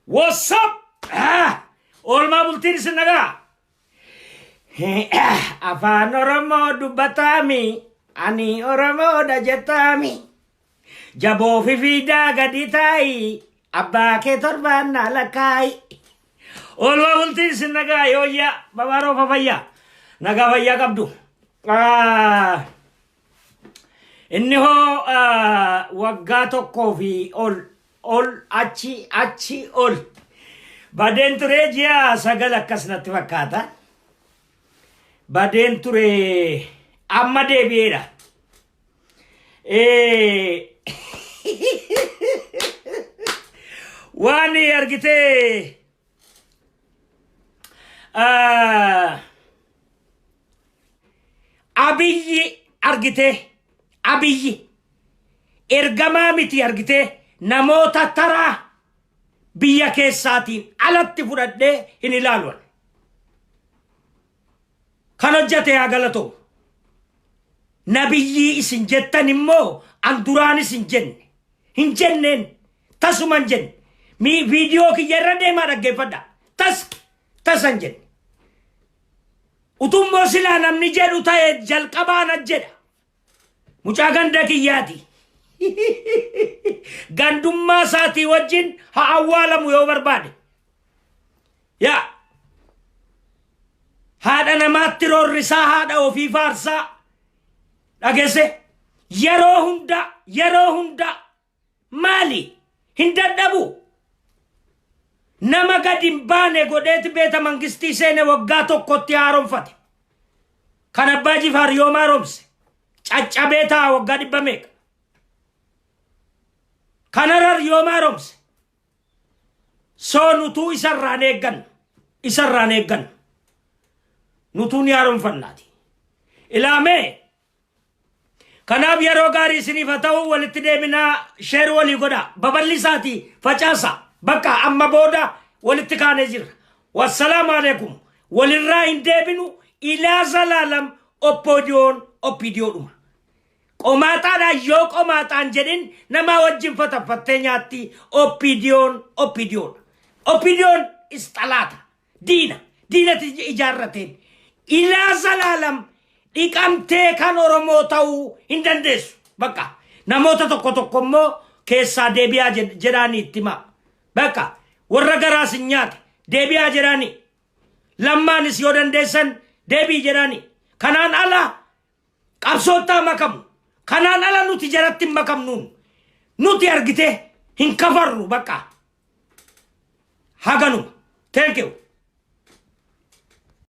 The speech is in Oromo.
What's up? Olma bultiin isin nagaa. Afaan Oromoo dubbatami, ani Oromoodha jettami. Jaboo fi fiidaa gadi taa'i, abbaa kee torbaan na lakkaa'i. Olma bultiin isin nagaa yooyyaa, babaaroo fafayyaa. Nagaa fayyaa qabdu. Inni hoo waggaa tokkoo fi ol achi ol. Badeen ture ji'a sagal akkasnatti fakkaata. Badeen ture amma deebi'eedha. Waan argitee Abiyyi argitee Abiyyi ergamaa miti argitee namoota taraa biyya keessaatiin alatti fudhadhee hin ilaaluun. Kan hojjate haa galatoo. Nabiyyi isin jettan immoo an duraan isin jenne. Hin jenneen tasuman jenne. Viidiyoo kiyya irra deemaa dhaggeeffadha. Tasan jenne. Utummoo silaa namni jedhu ta'e jalqabaan jedha. Mucaa ganda kiyyaati. Gandummaa isaatii wajjin haa awwaalamu yoo barbaade. Yaa haadha namaatti roorrisaa haadha ofii faarsaa dhageesse yeroo hunda maali hin dadhabu. Nama gadi hin baane godheeti beeta mangistii seene waggaa tokkotti haaromfate. Kan abbaa Jifaar yoom haaromse caccabee taa waggaa 100 Kanarar yoom haaromse. So nutuu isarraan eeggan. Nutuu ni haaromfannaati. Ilaamee kanaaf yeroo gaarii isiniif haa ta'u walitti deeminaa sheer walii godhaa babal'isaati facaasa bakka amma booda walitti kaanee jirra. Wassalaamu alaikum. Walirraa hin deebinu ilaa zalaalam oppidiyoodhuma. Qomaataadha yoo qomaataan jedhin nama wajjin fatafattee nyaatti oppidiyoodha. Oppidiyoon istalaata diinati ijaarrateen ilaa zalaalam dhiqamtee kan Oromoo ta'uu hin dandeessu. Bakka namoota tokko immoo keessaa deebi'aa jedhaanii itti himaa. Bakka warra garaas hin nyaate deebi'aa jedhaanii lammaanis yoo dandeessan deebii jedhaanii kanaan ala qabsoottaa makamu. Kanaan ala nuti jaratti hin makamnuun. Nuti argite hin kafarru bakka. Haganuma. Thank you.